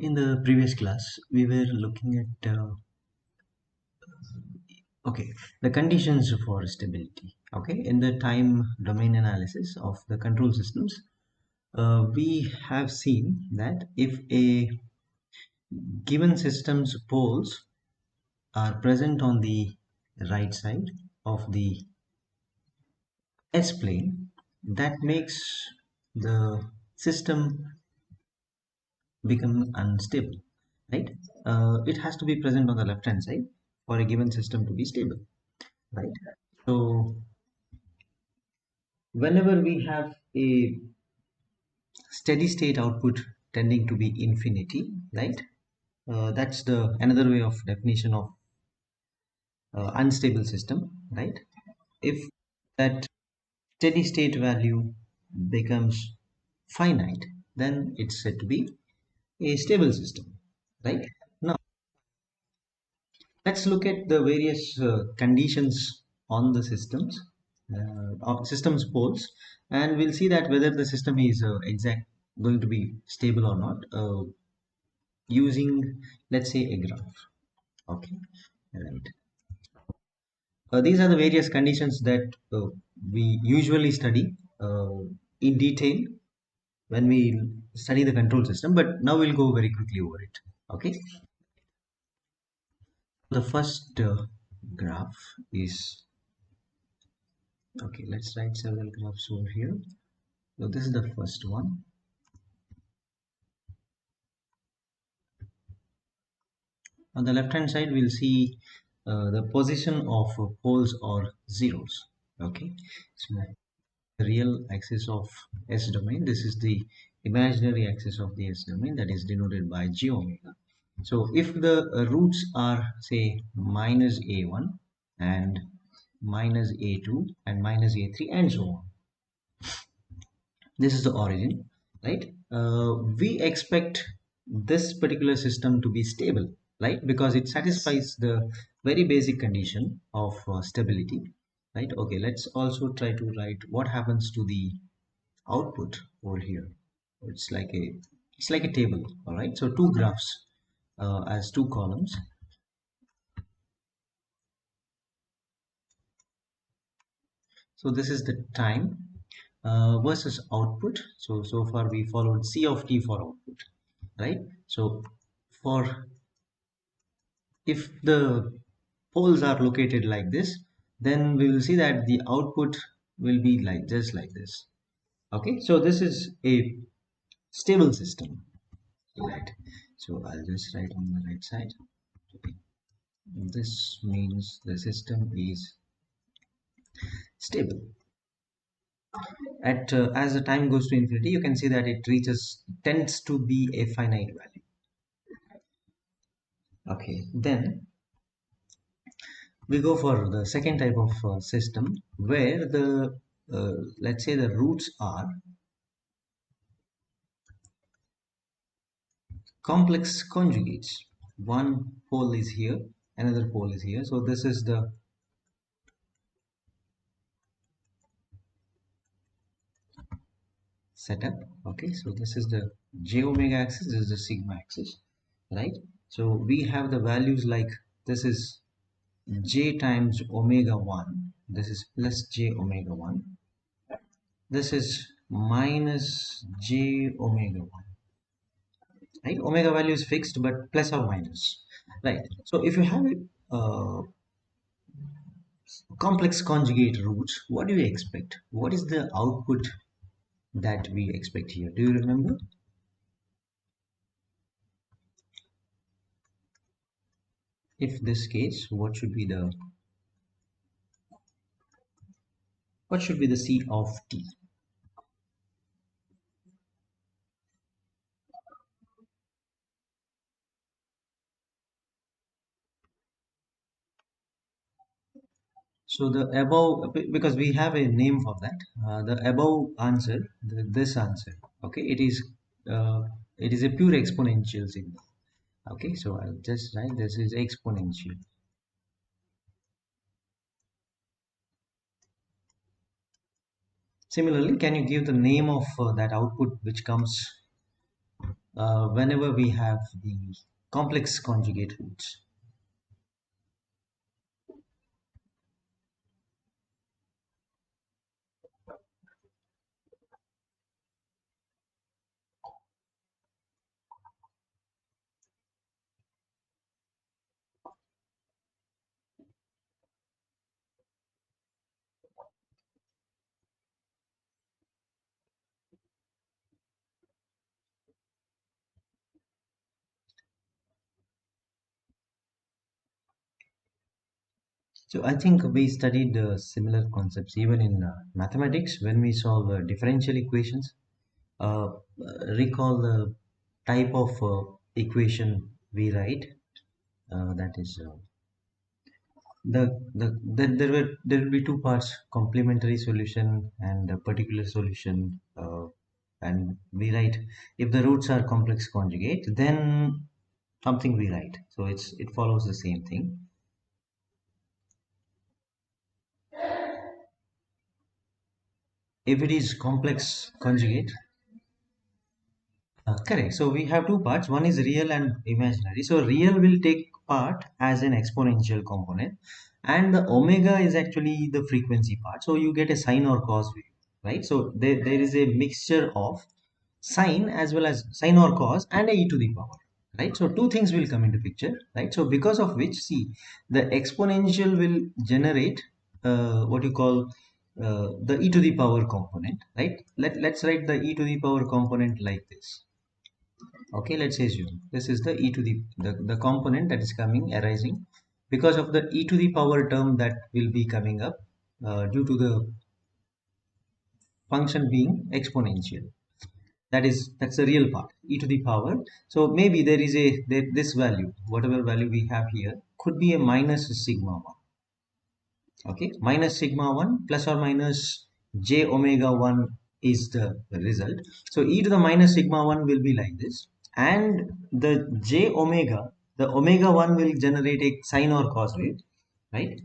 In the previous class, we were looking at the conditions for stability. In the time domain analysis of the control systems, we have seen that if a given system's poles are present on the right side of the S-plane, that makes the system become unstable, right? It has to be present on the left hand side for a given system to be stable, right? So whenever we have a steady state output tending to be infinity, right? That's the another way of definition of unstable system, right? If that steady state value becomes finite, then it's said to be a stable system, right? Now let's look at the various conditions on the systems, of systems poles, and we'll see that whether the system is exact going to be stable or not, using, let's say, a graph. Okay, right. These are the various conditions that we usually study in detail when we study the control system, but now we'll go very quickly over it. Okay, the first graph is, okay, let's write several graphs over here. So this is the first one. On the left hand side, we'll see the position of poles or zeros. Okay, so the real axis of S domain, this is the imaginary axis of the S domain, that is denoted by j omega. So if the roots are, say, minus a1 and minus a2 and minus a3 and so on, this is the origin, right? We expect this particular system to be stable, right? Because it satisfies the very basic condition of stability, right? Okay, let's also try to write what happens to the output over here. It's like a table. All right, so two graphs as two columns. So this is the time versus output. So far we followed C of t for output, right? So for, if the poles are located like this, then we will see that the output will be like just like this. Okay, so this is a stable system, right? So I'll just write on the right side. This means the system is stable. At as the time goes to infinity, you can see that it tends to be a finite value. Okay, then we go for the second type of system where the let's say the roots are complex conjugates. One pole is here, another pole is here, so this is the setup. Okay, so this is the j omega axis, this is the sigma axis, right? So we have the values like, this is j times omega 1, this is plus j omega 1, this is minus j omega 1, right? Omega value is fixed but plus or minus, right? So if you have a complex conjugate roots, what do you expect? What is the output that we expect here? Do you remember? If this case, what should be the C of t? So the above, because we have a name for that, the above answer, this answer, okay, it is a pure exponential signal. Okay, so I'll just write this is exponential. Similarly, can you give the name of that output which comes whenever we have the complex conjugate roots. So I think we studied similar concepts even in mathematics when we solve differential equations. Recall the type of equation we write. That is there will be two parts: complementary solution and a particular solution. And we write, if the roots are complex conjugate, then something we write. So it follows the same thing. If it is complex conjugate, correct. So we have two parts. One is real and imaginary. So real will take part as an exponential component, and the omega is actually the frequency part. So you get a sine or cos wave, right? So there is a mixture of sine as well as sine or cos and a e to the power, right? So two things will come into picture, right? So because of which, see, the exponential will generate what you call the e to the power component, right? Let's write the e to the power component like this. Okay, let's assume this is the e to the component that is coming arising because of the e to the power term that will be coming up due to the function being exponential. That's the real part, e to the power. So maybe there is this value, whatever value we have here, could be a minus sigma 1. Okay, minus sigma 1 plus or minus j omega 1 is the result. So e to the minus sigma 1 will be like this, and the j omega, the omega 1 will generate a sine or cos wave, right?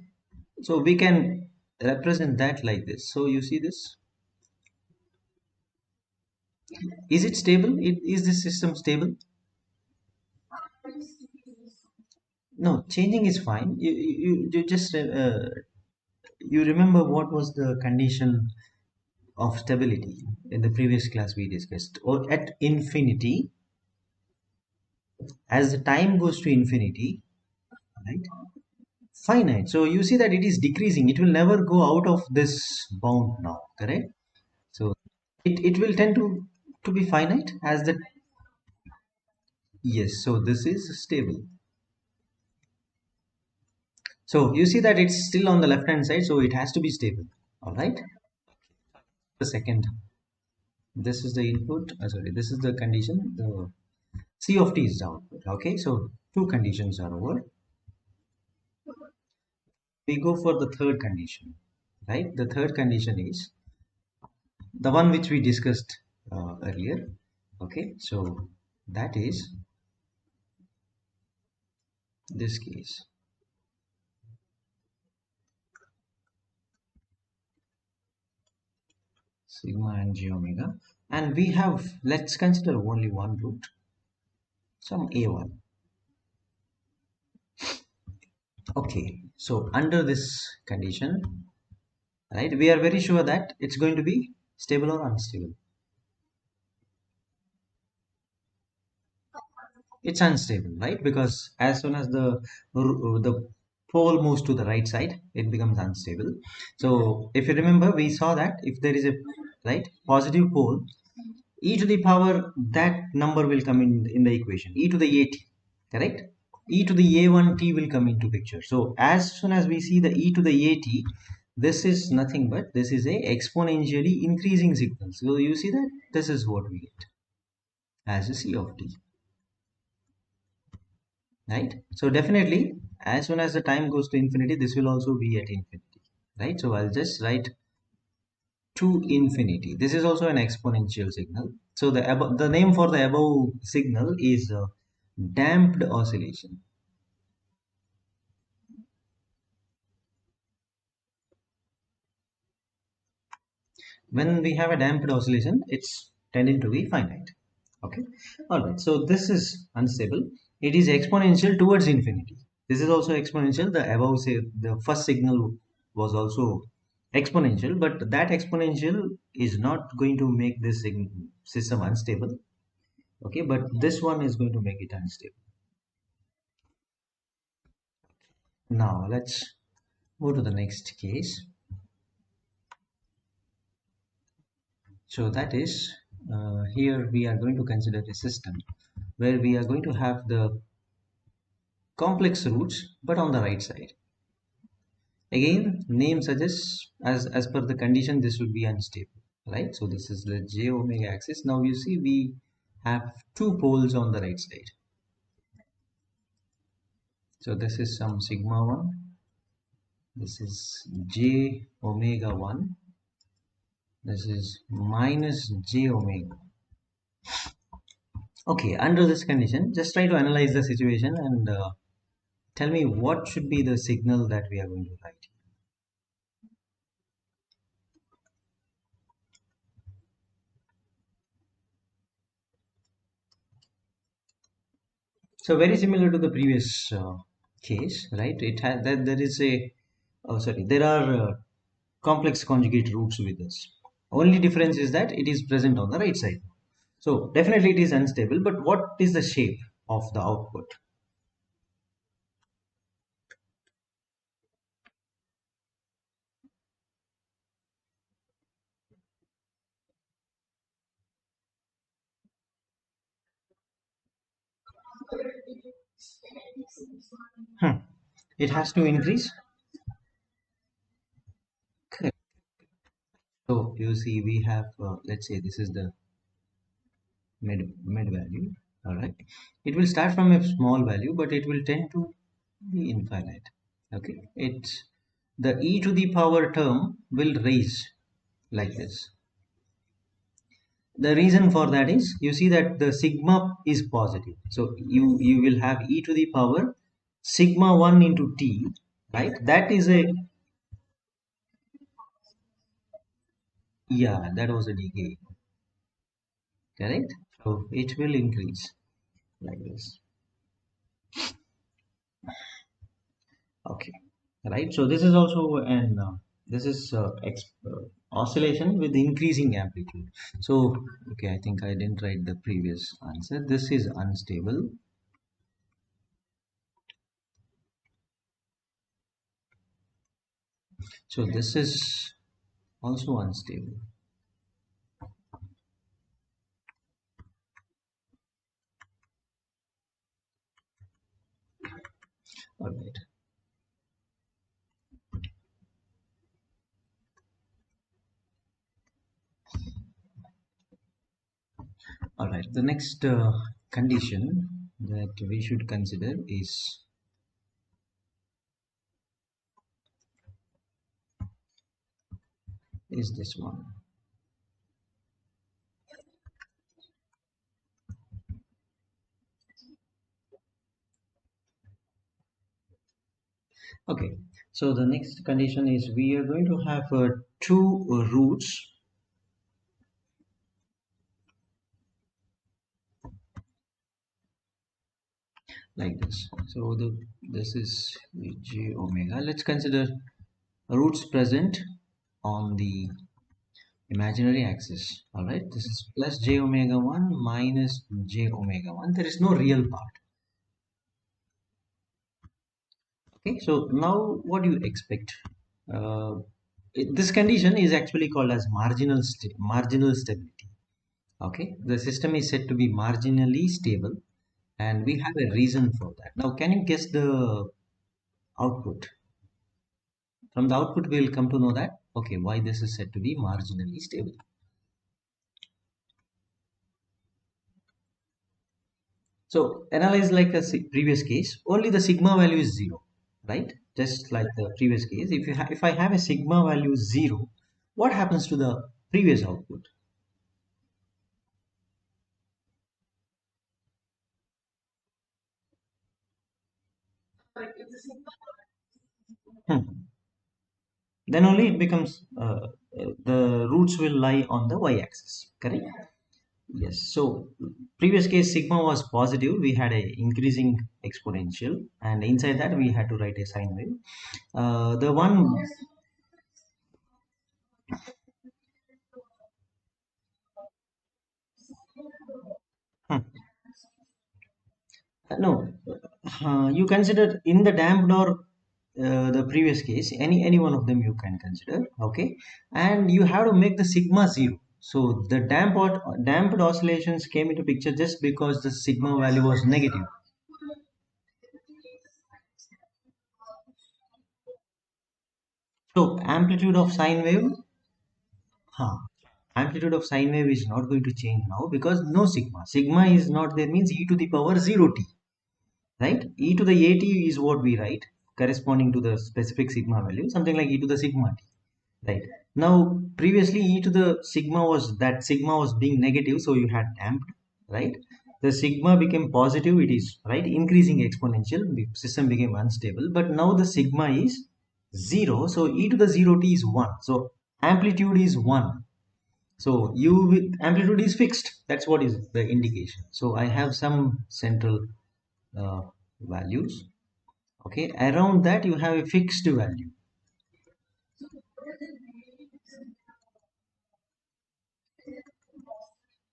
So we can represent that like this. So you see this, is it stable? Is this system stable? No, changing is fine. You just you remember what was the condition of stability in the previous class we discussed, or at infinity, as the time goes to infinity, right? Finite. So you see that it is decreasing. It will never go out of this bound now, correct? So it will tend to be finite as the, yes. So this is stable. So you see that it's still on the left hand side, so it has to be stable. All right. The second, this is the input. Sorry, this is the condition. The C of t is the output. Okay, so two conditions are over. We go for the third condition, right? The third condition is the one which we discussed earlier. Okay, so that is this case. Sigma and j omega. And we have, let's consider only one root, some a1. Okay, so under this condition, right, we are very sure that it's going to be stable or unstable. It's unstable, right? Because as soon as the pole moves to the right side, it becomes unstable. So if you remember, we saw that if there is a, right, positive pole, e to the power, that number will come in the equation, e to the at, correct? E to the a1t will come into picture. So as soon as we see the e to the at, this is nothing but this is a exponentially increasing signal. So you see that this is what we get as a c of t, right? So definitely, as soon as the time goes to infinity, this will also be at infinity, right? So I'll just write to infinity. This is also an exponential signal. So the name for the above signal is damped oscillation. When we have a damped oscillation, it's tending to be finite. Okay, all right. So this is unstable. It is exponential towards infinity. This is also exponential. The above say the first signal was also exponential, but that exponential is not going to make this system unstable. Okay, but this one is going to make it unstable. Now let's move to the next case. So that is here we are going to consider a system where we are going to have the complex roots but on the right side. Again, name suggests as per the condition this would be unstable, right? So this is the j omega axis. Now you see we have two poles on the right side. So this is some sigma 1. This is j omega 1. This is minus j omega. Okay, under this condition, just try to analyze the situation and tell me what should be the signal that we are going to write. So very similar to the previous case, right? It has that there is a oh sorry, there are complex conjugate roots with this. Only difference is that it is present on the right side. So definitely it is unstable. But what is the shape of the output? Hmm. It has to increase. Correct. So you see, we have let's say this is the mid value. All right. It will start from a small value, but it will tend to be infinite. Okay. It's the e to the power term will raise like this. The reason for that is you see that the sigma is positive. So you will have e to the power sigma 1 into t, right? That is a, yeah, that was a decay, correct? So it will increase like this. Okay, right? So this is also an this is oscillation with increasing amplitude. So okay, I think I didn't write the previous answer. This is unstable. So this is also unstable. All right. All right. The next condition that we should consider is this one. Okay. So the next condition is we are going to have two roots like this. So this is j omega. Let's consider roots present on the imaginary axis. All right. This is plus j omega 1 minus j omega 1. There is no real part. Okay, so now what do you expect? Uh, this condition is actually called as marginal stability. Okay, the system is said to be marginally stable, and we have a reason for that. Now, can you guess the output? From the output, we will come to know that okay, why this is said to be marginally stable. So analyze like a previous case. Only the sigma value is zero, right? Just like the previous case. If I have a sigma value zero, what happens to the previous output? Hmm. Then only it becomes the roots will lie on the y-axis, correct? Yes. So previous case sigma was positive. We had a increasing exponential, and inside that we had to write a sine wave. The one, hmm, no, you consider in the damped or the previous case, any one of them you can consider. Okay, and you have to make the sigma zero. So the damped oscillations came into picture just because the sigma value was negative. So amplitude of sine wave, huh, amplitude of sine wave is not going to change now because no sigma. Sigma is not there means e to the power 0 t, right? E to the at is what we write corresponding to the specific sigma value, something like e to the sigma t, right? Now previously e to the sigma was that sigma was being negative, so you had damped, right? The sigma became positive, it is right increasing exponential, the system became unstable, but now the sigma is 0, so e to the 0 t is 1, so amplitude is 1. So u with amplitude is fixed. That's what is the indication. So I have some central uh, values. Okay, around that you have a fixed value.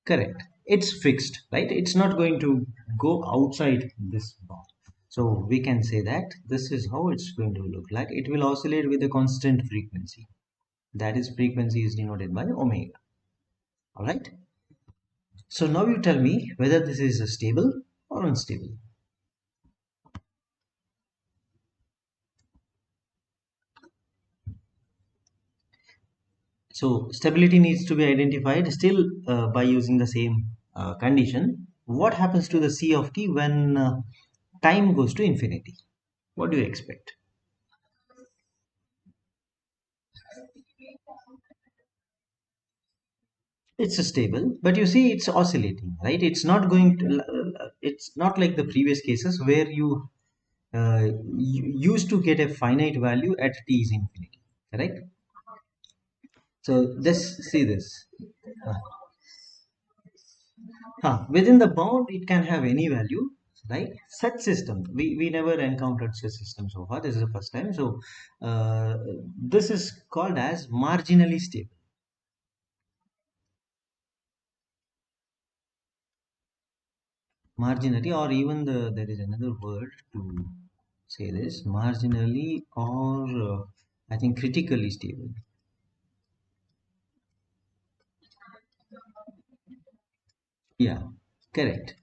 Correct. It's fixed, right? It's not going to go outside this bound. So we can say that this is how it's going to look like. It will oscillate with a constant frequency. That is frequency is denoted by omega. All right. So now you tell me whether this is a stable or unstable. So stability needs to be identified still by using the same condition. What happens to the C of t when time goes to infinity? What do you expect? It's a stable, but you see it's oscillating, right? It's not going to, it's not like the previous cases where you used to get a finite value at t is infinity, correct? So this, see this. Uh, Within the bound, it can have any value, right? Such system, we never encountered such system so far. This is the first time. So this is called as marginally stable. Marginally, or even there is another word to say this: marginally, or I think critically stable. Yeah, correct.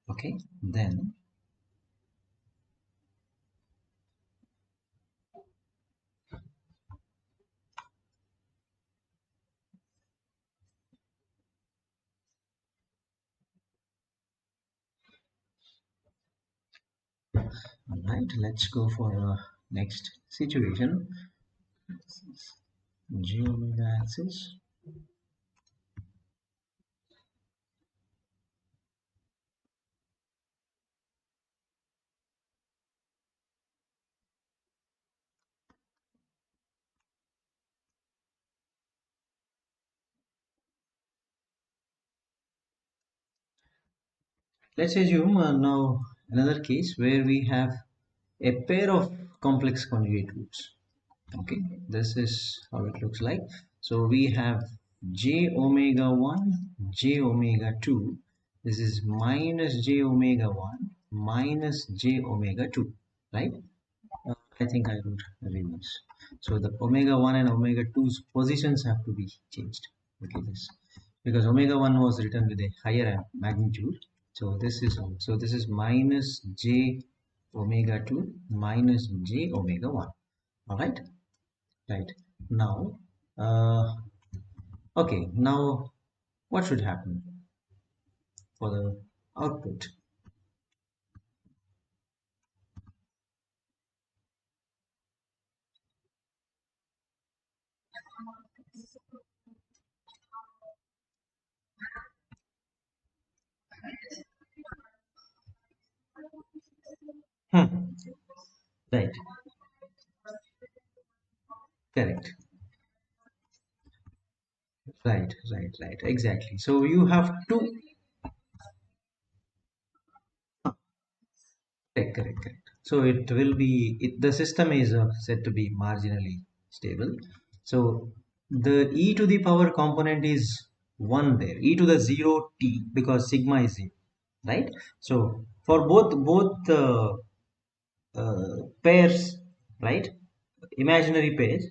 Okay, then all right, let's go for next situation. G omega axis. Let's assume now another case where we have a pair of complex conjugate roots. Okay, this is how it looks like. So we have j omega 1, j omega 2. This is minus j omega 1 minus j omega 2, right? I think I would reverse. So the omega 1 and omega 2's positions have to be changed. Okay, this because omega 1 was written with a higher magnitude. So this is minus j omega 2 minus j omega 1. All right, right. Now, uh, okay, now what should happen for the output? Right, correct. Right, exactly. So you have to, correct. So it will be, the system is said to be marginally stable. So the e to the power component is 1 there, e to the 0 t, because sigma is 0, right? So for both pairs, right? Imaginary pairs,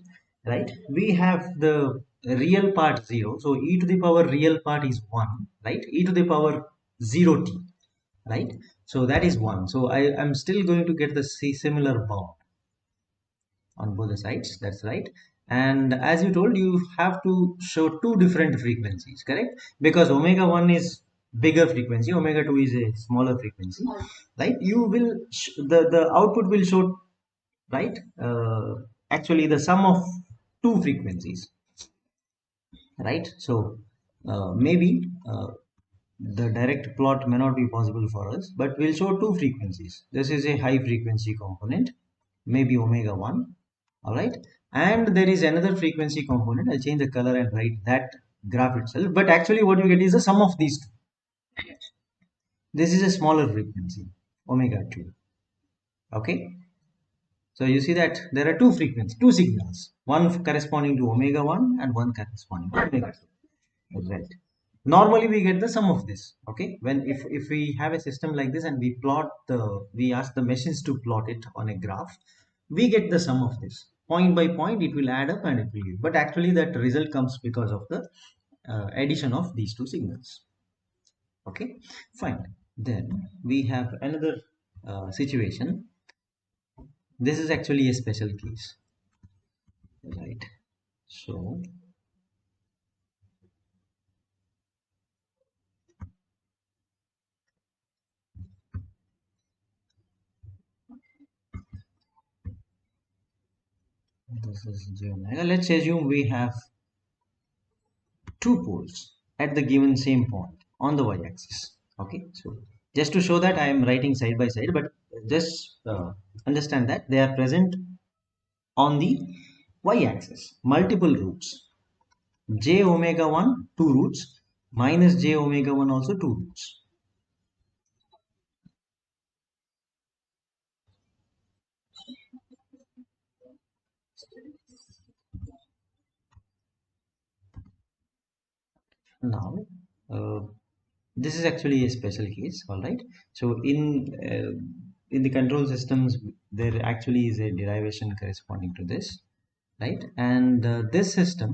right? We have the real part 0. So e to the power real part is 1, right? E to the power 0 t, right? So that is 1. So I am still going to get the similar bound on both the sides. That's right. And as you told, you have to show two different frequencies, correct? Because omega 1 is bigger frequency, omega 2 is a smaller frequency, right? You will the output will show, right? Actually the sum of two frequencies, right? So maybe the direct plot may not be possible for us, but we'll show two frequencies. This is a high frequency component, maybe omega 1, all right? And there is another frequency component. I'll change the color and write that graph itself, but actually what you get is the sum of these two. This is a smaller frequency, omega 2, okay? So you see that there are two frequencies, two signals, one corresponding to omega 1 and one corresponding to omega 2. Right. Normally we get the sum of this. Okay. When if we have a system like this and we ask the machines to plot it on a graph, we get the sum of this. Point by point, it will add up and it will give. But actually that result comes because of the addition of these two signals. Okay. Fine. Then we have another situation. This is actually a special case. Right. So this is j omega. Let's assume we have two poles at the given same point on the y-axis. Okay, so just to show that I am writing side by side, but just understand that they are present on the y-axis. Multiple roots. J omega 1, two roots, minus j omega 1 also two roots. Now, this is actually a special case, all right? So in the control systems, there actually is a derivation corresponding to this, right? And this system,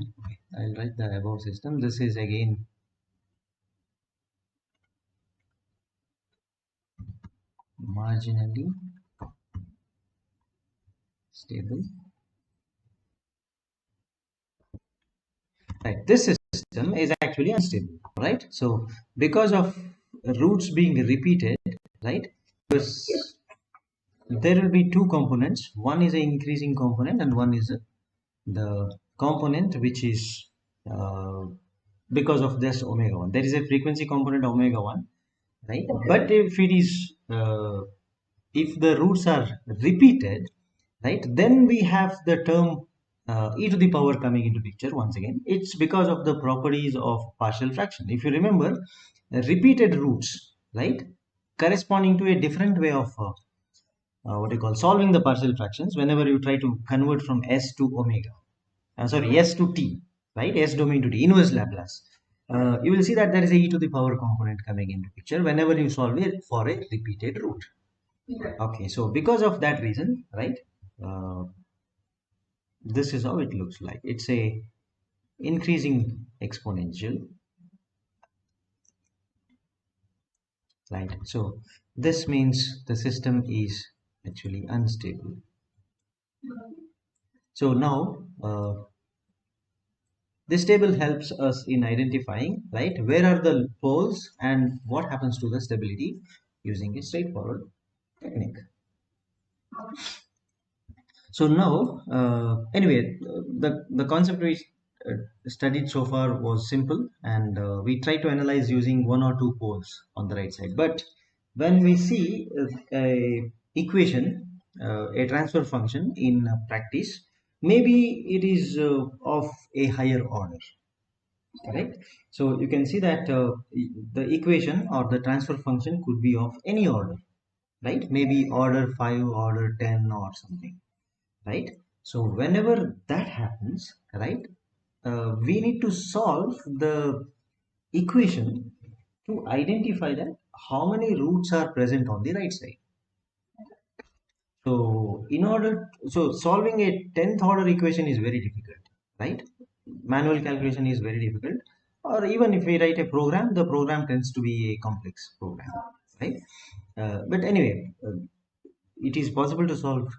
I'll write the above system. This is again marginally stable, right? This system is actually unstable, right? So because of roots being repeated, right? Because there will be two components. One is an increasing component and one is the component which is uh, because of this omega 1. There is a frequency component omega 1, right? Okay. But if it is if the roots are repeated, right, then we have the term e to the power coming into picture once again. It's because of the properties of partial fraction. If you remember, repeated roots, right, corresponding to a different way of what you call solving the partial fractions. Whenever you try to convert from s to omega, sorry, s to t, right, s domain to t, inverse Laplace, you will see that there is a e to the power component coming into picture whenever you solve it for a repeated root. Okay, so because of that reason, right, uh, this is how it looks like. It's a increasing exponential, right? So this means the system is actually unstable. So now this table helps us in identifying, right, where are the poles and what happens to the stability using a straightforward technique. So now, anyway, the concept we studied so far was simple, and we try to analyze using one or two poles on the right side. But when we see a equation a transfer function in practice, maybe it is of a higher order, correct? So you can see that the equation or the transfer function could be of any order, right? Maybe order 5, order 10 or something, right? So whenever that happens, right, we need to solve the equation to identify that how many roots are present on the right side. So solving a 10th order equation is very difficult, right? Manual calculation is very difficult. Or even if we write a program, the program tends to be a complex program, right? But anyway, it is possible to solve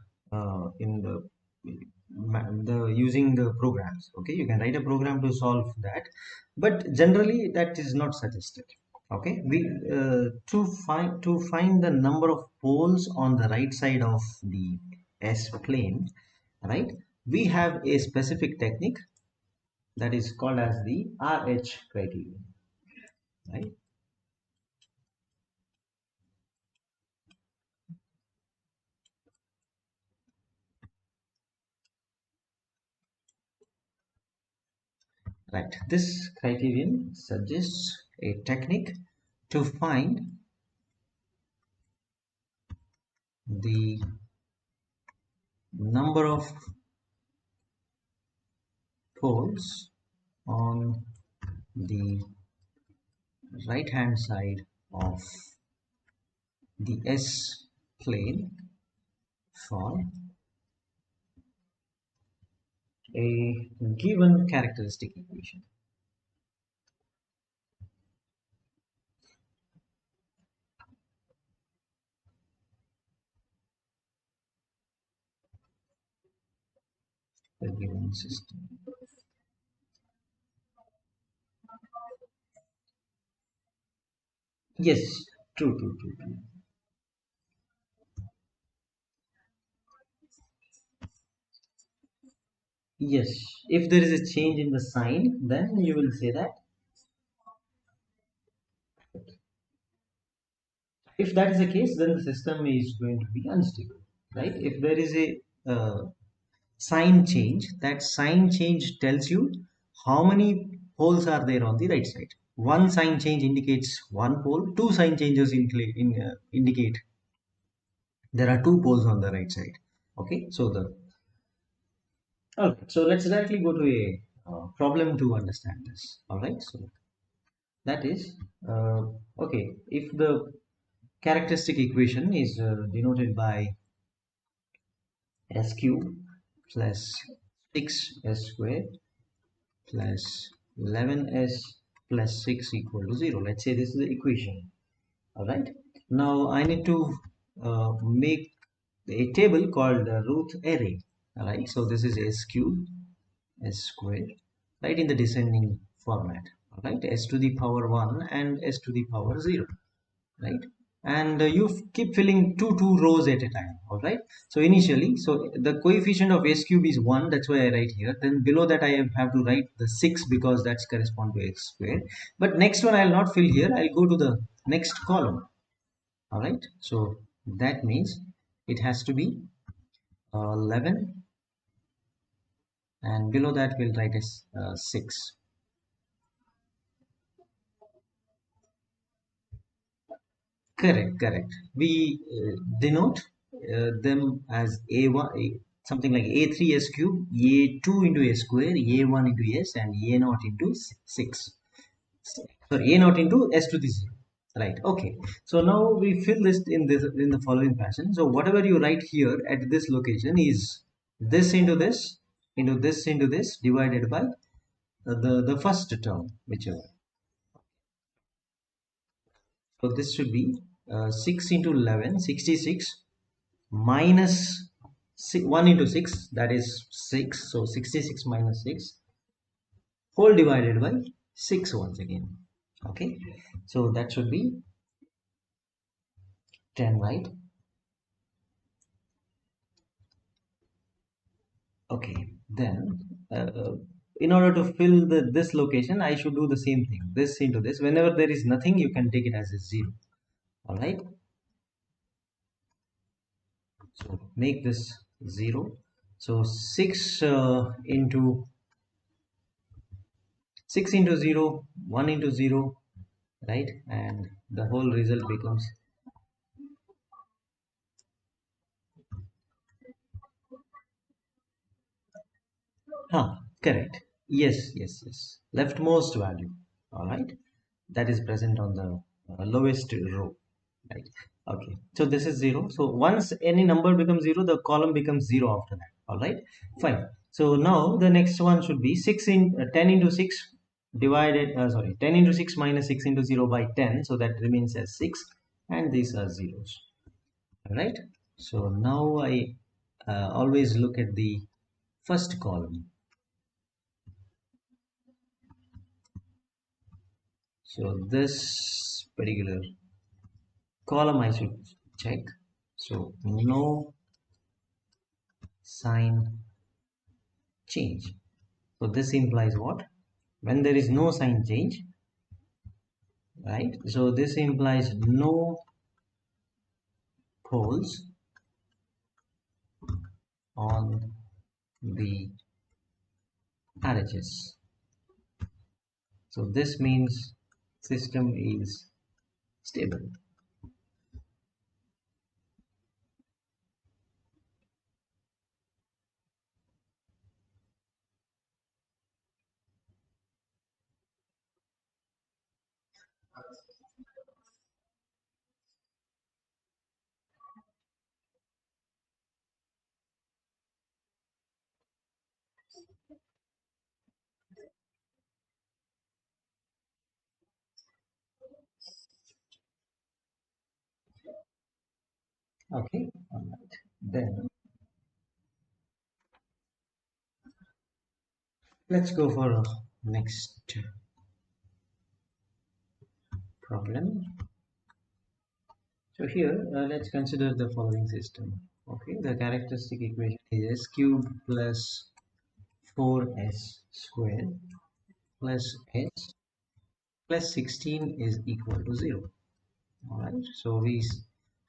in the using the programs. Okay, you can write a program to solve that, but generally that is not suggested. Okay, we to find the number of poles on the right side of the S plane, right? We have a specific technique that is called as the RH criterion, right? Right. This criterion suggests a technique to find the number of poles on the right hand side of the S plane for a given characteristic equation. A given system. Yes, true, true, true, true. Yes, if there is a change in the sign, then you will say that. If that is the case, then the system is going to be unstable, right? If there is a sign change, that sign change tells you how many poles are there on the right side. One sign change indicates one pole, two sign changes indicate there are two poles on the right side. Okay, so the all right, so let's directly go to a problem to understand this. All right, so that is uh, okay. If the characteristic equation is denoted by s cube plus 6s squared plus 11s plus 6 equal to 0. Let's say this is the equation. All right, now I need to make a table called root array. All right, so this is s cube s squared, right, in the descending format. All right, s to the power 1 and s to the power 0, right? And you keep filling two rows at a time. All right, so initially, so the coefficient of s cube is 1, that's why I write here. Then below that I have to write the 6 because that's correspond to x squared. But next one I'll not fill here, I'll go to the next column. All right, so that means it has to be 11, and below that we'll write as 6. Correct, correct. We denote them as A1, something like A3 S cube, A2 into S square, A1 into S, and A naught into 6. Sorry, A naught into S to the 0. Right, okay. So now we fill this in the following fashion. So whatever you write here at this location is this into this, into this into this, divided by the first term, whichever. So this should be 6 into 11, 66, minus 1 into 6, that is 6. So 66 minus 6 whole divided by 6 once again. Okay, so that should be 10, right? Okay, then in order to fill this location, I should do the same thing. This into this. Whenever there is nothing, you can take it as a 0. All right. So make this 0. So 6 into 0, 1 into 0, right? And the whole result becomes, correct. Yes, yes, yes. Leftmost value, all right? That is present on the lowest row, right? Okay, so this is 0. So once any number becomes 0, the column becomes 0 after that, all right? Fine. So now the next one should be 10 into 6 divided, sorry, 10 into 6 minus 6 into 0 by 10. So that remains as 6, and these are zeros, all right? So now I always look at the first column. So this particular column I should check. So no sign change. So this implies what? When there is no sign change, right? So this implies no poles on the RHS. So this means system is stable. Okay, all right. Then let's go for next problem. So here, let's consider the following system. Okay, the characteristic equation is s cubed plus 4s squared plus s plus 16 is equal to 0. All right, so we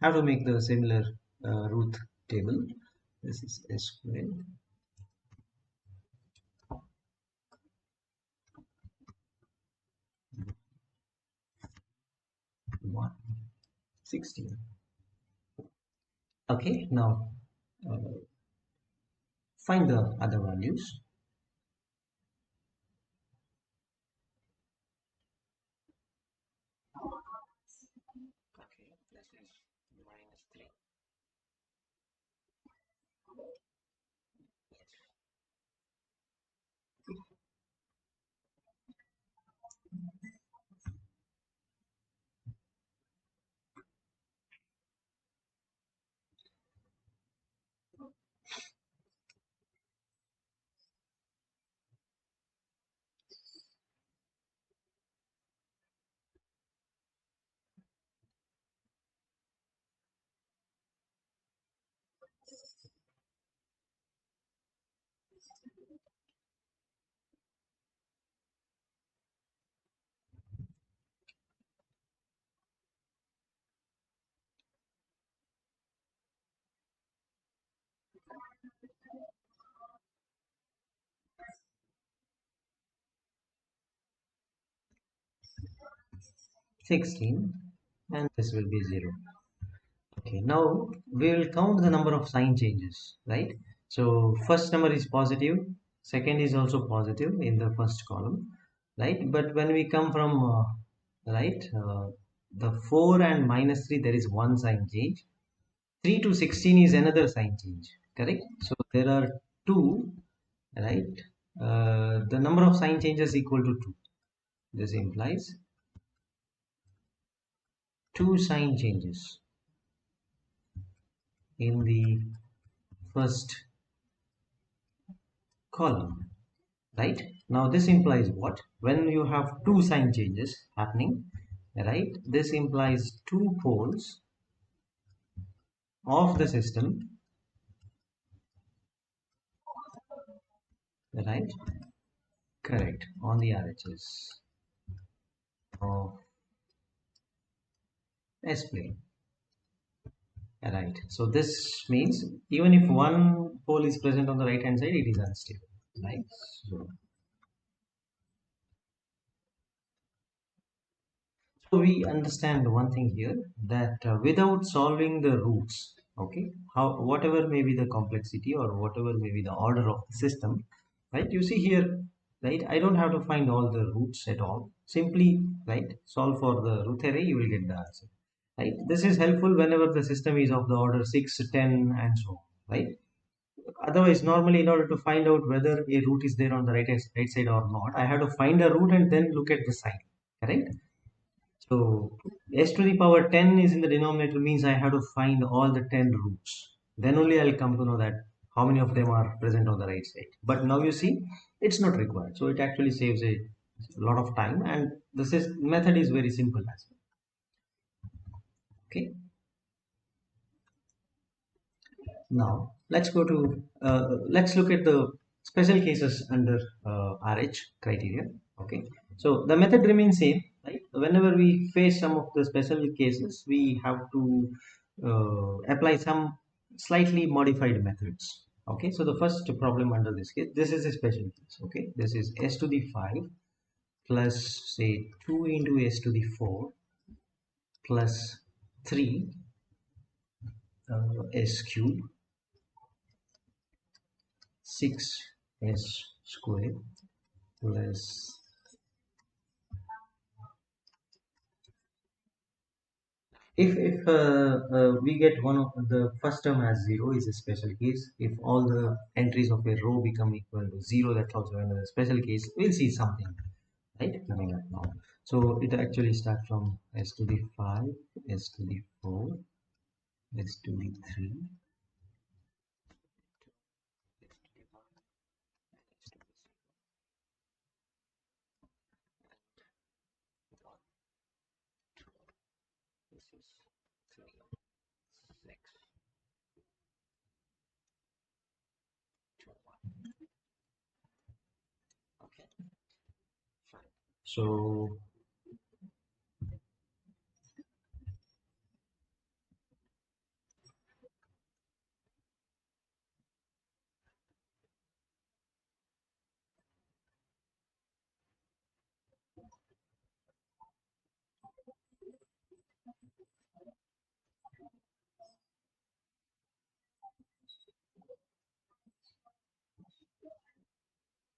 have to make the similar Routh table. This is s squared 1 16. Okay, now uh, find the other values. Okay, this is minus 3. 16, and this will be 0. Okay, now we will count the number of sign changes, right? So first number is positive, second is also positive in the first column, right? But when we come from right, the 4 and minus 3, there is one sign change. 3 to 16 is another sign change, correct? So there are two, right? The number of sign changes equal to 2. This implies two sign changes in the first column, right? Now this implies what? When you have two sign changes happening, right? This implies two poles of the system, right? Correct, on the RHS of S plane. Right. So this means even if one pole is present on the right hand side, it is unstable. Right. So, so we understand one thing here that without solving the roots, okay, how whatever may be the complexity or whatever may be the order of the system, right? You see here, right? I don't have to find all the roots at all. Simply, right, solve for the root array, you will get the answer. Right. This is helpful whenever the system is of the order 6, 10, and so on. Right. Otherwise, normally, in order to find out whether a root is there on the right side or not, I have to find a root and then look at the sign. Correct? So s to the power 10 is in the denominator means I have to find all the 10 roots. Then only I'll come to know that how many of them are present on the right side. But now you see, it's not required. So it actually saves a lot of time, and this is method is very simple as well. Okay. Now let's look at the special cases under RH criteria. Okay, so the method remains same, right? Whenever we face some of the special cases, we have to apply some slightly modified methods. Okay, so the first problem under this case, this is a special case. Okay, this is s to the 5 plus say 2 into s to the 4 plus 3 s cube 6s square plus if we get one of the first term as 0 is a special case. If all the entries of a row become equal to 0, that's also another special case. We'll see something right coming up now. So it actually starts from s to the 5, s to the 4, s to the 3. This is 3, 6, 2, 1. Okay, fine. So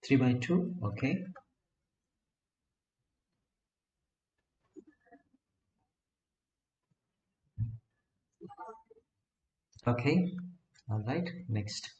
3 by 2. Okay. Okay. All right. Next.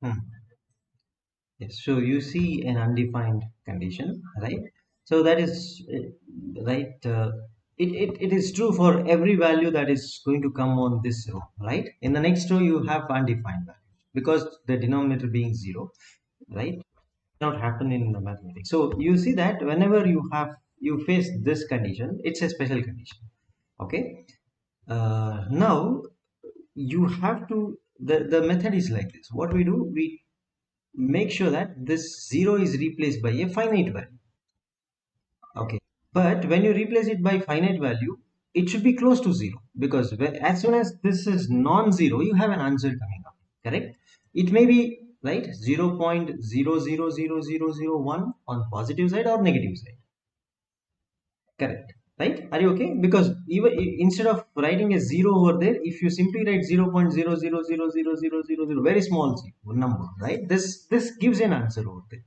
嗯 Yes, so you see an undefined condition, right? So that is right. It is true for every value that is going to come on this row, right? In the next row, you have undefined value because the denominator being 0, right? Not happen in the mathematics. So you see that whenever you face this condition, it's a special condition. Okay. Now you have to the method is like this. What we do, we make sure that this 0 is replaced by a finite value. Okay, but when you replace it by finite value, it should be close to 0 because as soon as this is non-zero, you have an answer coming up. Correct? It may be right 0.000001 on positive side or negative side. Correct. Right? Are you okay? Because even instead of writing a 0 over there, if you simply write 0.00000000, very small number, right? This gives an answer over there,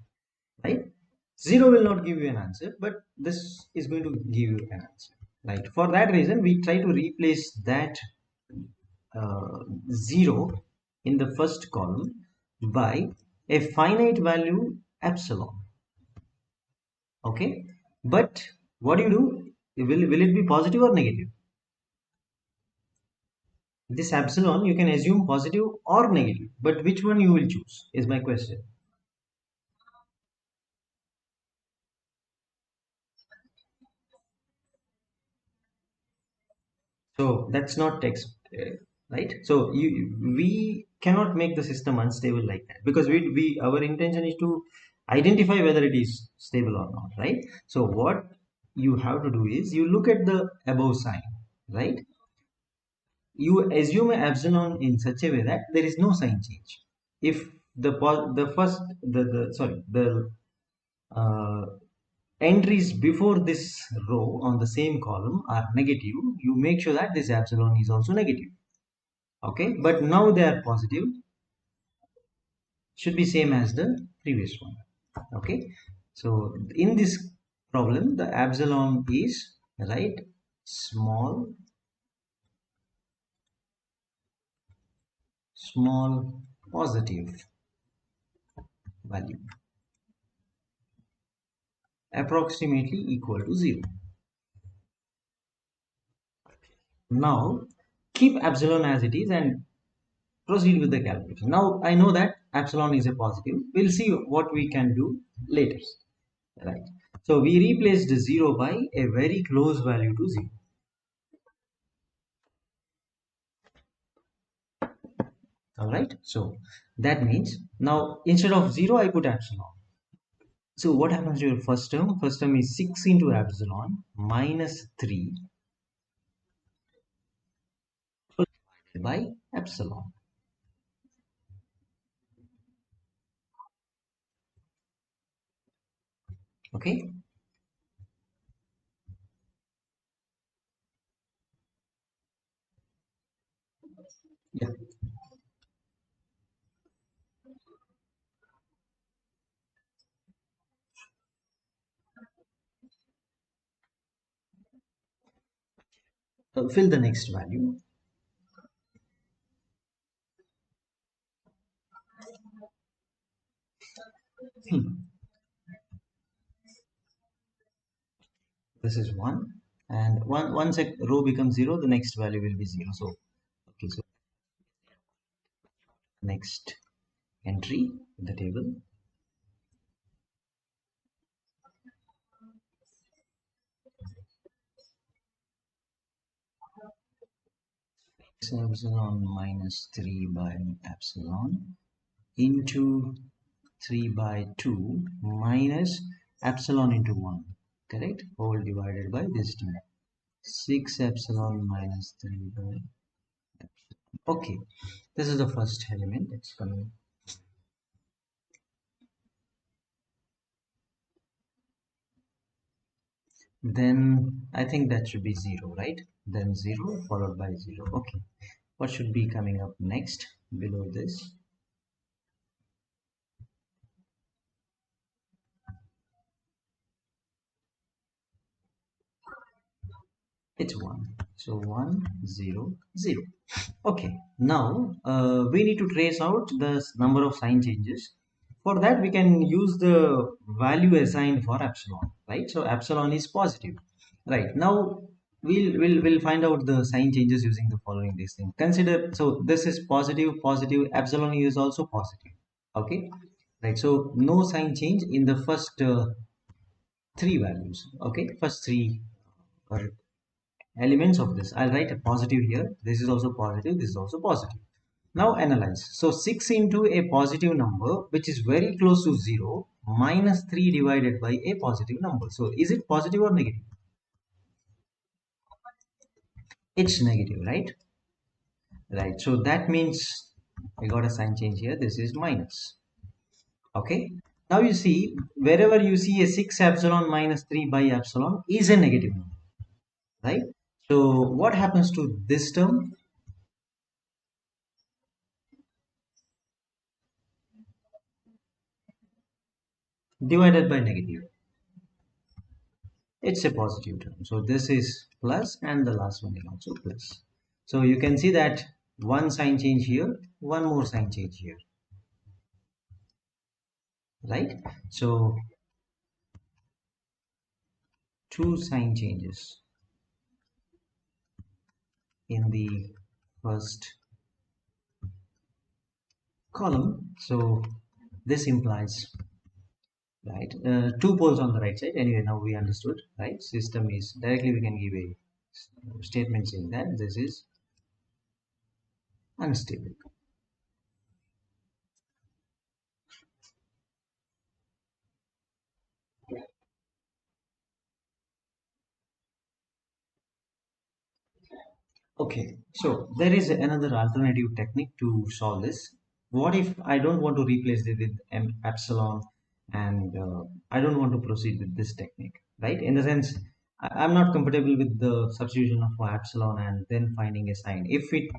right? 0 will not give you an answer, but this is going to give you an answer, right? For that reason, we try to replace that 0 in the first column by a finite value epsilon. Okay, but what do you do? Will it be positive or negative? This epsilon you can assume positive or negative, but which one you will choose is my question. So that's not text, right? So we cannot make the system unstable like that, because we our intention is to identify whether it is stable or not, right? So what you have to do is you look at the above sign, right? You assume an epsilon in such a way that there is no sign change. If the first the sorry the uh, entries before this row on the same column are negative, you make sure that this epsilon is also negative. Okay, but now they are positive, should be same as the previous one. Okay, so in this problem the epsilon is, right, small positive value approximately equal to 0. Now keep epsilon as it is and proceed with the calculation. Now I know that epsilon is a positive. We'll see what we can do later, right? So we replaced 0 by a very close value to 0. All right, so that means now instead of 0 I put epsilon. So what happens to your first term is 6 into epsilon minus 3 by epsilon. Okay, yeah. Fill the next value. Hmm. This is 1, and once a row becomes 0 the next value will be 0. So okay, so next entry in the table, epsilon minus 3 by epsilon into 3 by 2 minus epsilon into 1, correct, whole divided by this term, 6 epsilon minus 3 by epsilon. Okay, this is the first element that's coming. Then I think that should be 0, right? Then 0 followed by 0. Okay, what should be coming up next below this? It's 1. So 1 0 0. Okay, now we need to trace out the number of sign changes. For that we can use the value assigned for epsilon, right? So epsilon is positive, right? Now we'll find out the sign changes using the following this thing. Consider, so this is positive positive, epsilon is also positive. Okay, right? So no sign change in the first three values. Okay, first three elements of this. I'll write a positive here. This is also positive. This is also positive. Now analyze. So 6 into a positive number which is very close to 0 minus 3 divided by a positive number. So is it positive or negative? It's negative, right? Right. So that means we got a sign change here. This is minus. Okay. Now you see, wherever you see a 6 epsilon minus 3 by epsilon is a negative number, right? So what happens to this term? Divided by negative. It's a positive term. So this is plus and the last one is also plus. So you can see that one sign change here, one more sign change here, right? So two sign changes in the first column. So this implies, right, two poles on the right side. Anyway, now we understood, right? System is directly we can give a statement saying that this is unstable. Okay, so there is another alternative technique to solve this. What if I don't want to replace it with epsilon, and I don't want to proceed with this technique, right? In the sense, I'm not comfortable with the substitution of epsilon and then finding a sign. If it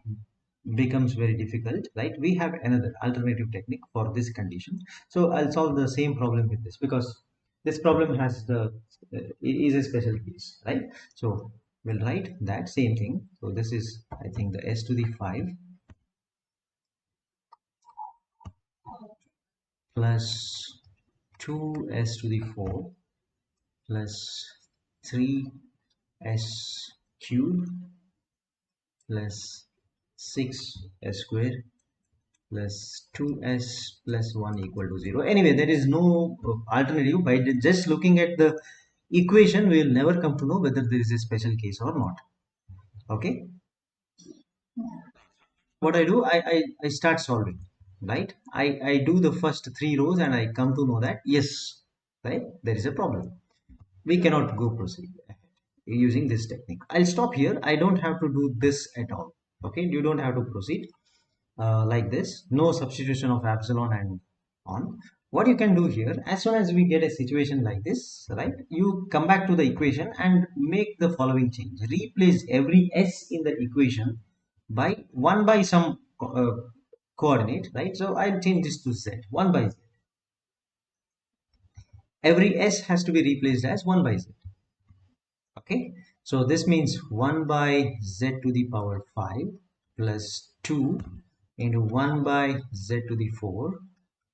becomes very difficult, right, we have another alternative technique for this condition. So I'll solve the same problem with this, because this problem has the is a special case, right? So we'll write that same thing. So this is, I think, the s to the 5 plus 2s to the 4 plus 3s cube plus 6s square plus 2s plus 1 equal to 0. Anyway, there is no alternative. By just looking at the equation, we will never come to know whether there is a special case or not. Okay, what I do, I start solving, right? I do the first three rows and I come to know that yes, right, there is a problem. We cannot go proceed using this technique. I'll stop here. I don't have to do this at all. Okay, you don't have to proceed like this, no substitution of epsilon and on. What you can do here, as soon as we get a situation like this, right, you come back to the equation and make the following change. Replace every s in the equation by 1 by some coordinate, right? So I'll change this to z, 1 by z. Every s has to be replaced as 1 by z. Okay, so this means 1 by z to the power 5 plus 2 into 1 by z to the 4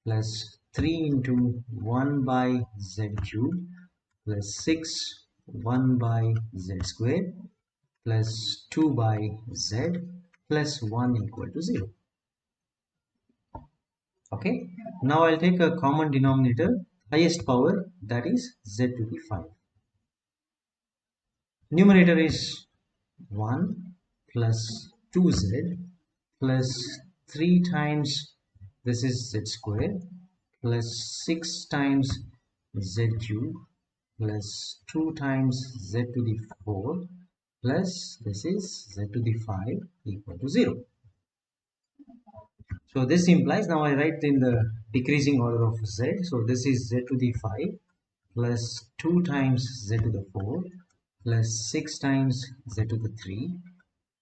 plus 3 into 1 by z cube plus 6 1 by z square plus 2 by z plus 1 equal to 0. Okay, now I'll take a common denominator, highest power, that is z to the 5. Numerator is 1 plus 2z plus 3 times, this is z square, plus 6 times z cube plus 2 times z to the 4 plus this is z to the 5 equal to 0. So this implies, now I write in the decreasing order of z. So this is z to the 5 plus 2 times z to the 4 plus 6 times z to the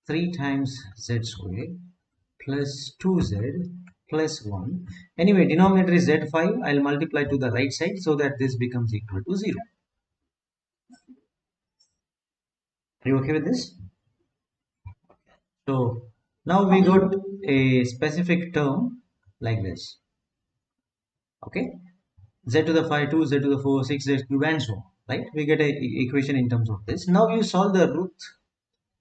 3 times z square plus 2z plus 1. Anyway, denominator is z5. I'll multiply to the right side so that this becomes equal to 0. Are you okay with this? So now we got a specific term like this. Okay, z to the 5, 2, z to the 4, 6, z cube, and so on. Right? We get a equation in terms of this. Now you solve the Routh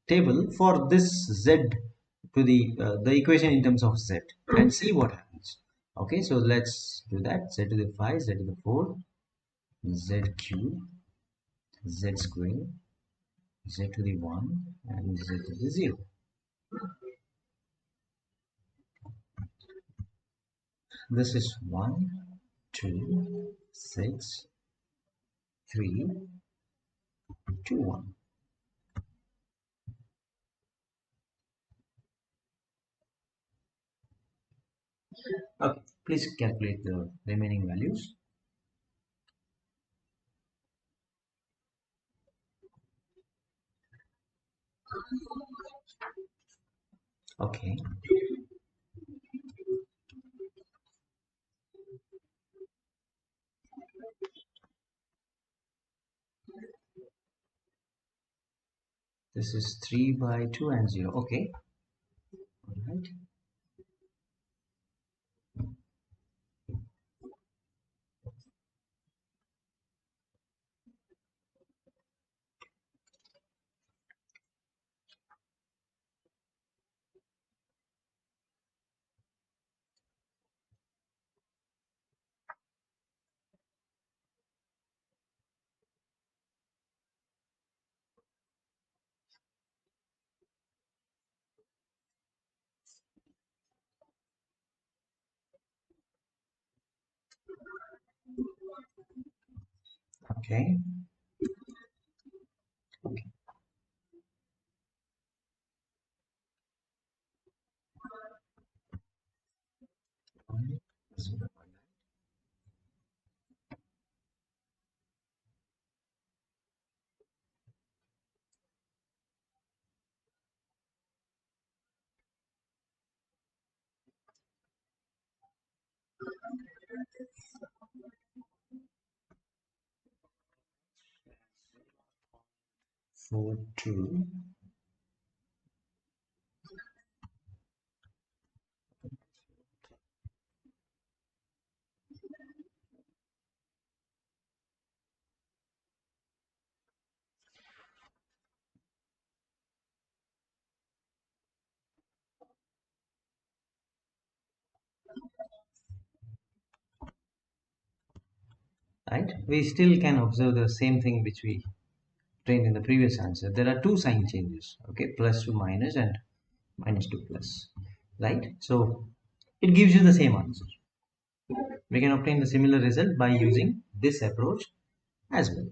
table for this z to the equation in terms of z and see what happens. Okay, so let's do that. Z to the 5, z to the 4, z cube, z square, z to the 1, and z to the 0. This is 1, 2, 6, 3, 2, 1. Okay, please calculate the remaining values. Okay, this is 3 by 2 and 0. Okay, all right. Okay. Okay. Four two. Right? We still can observe the same thing which we trained in the previous answer. There are two sign changes. Okay, plus to minus and minus to plus. Right? So it gives you the same answer. We can obtain the similar result by using this approach as well.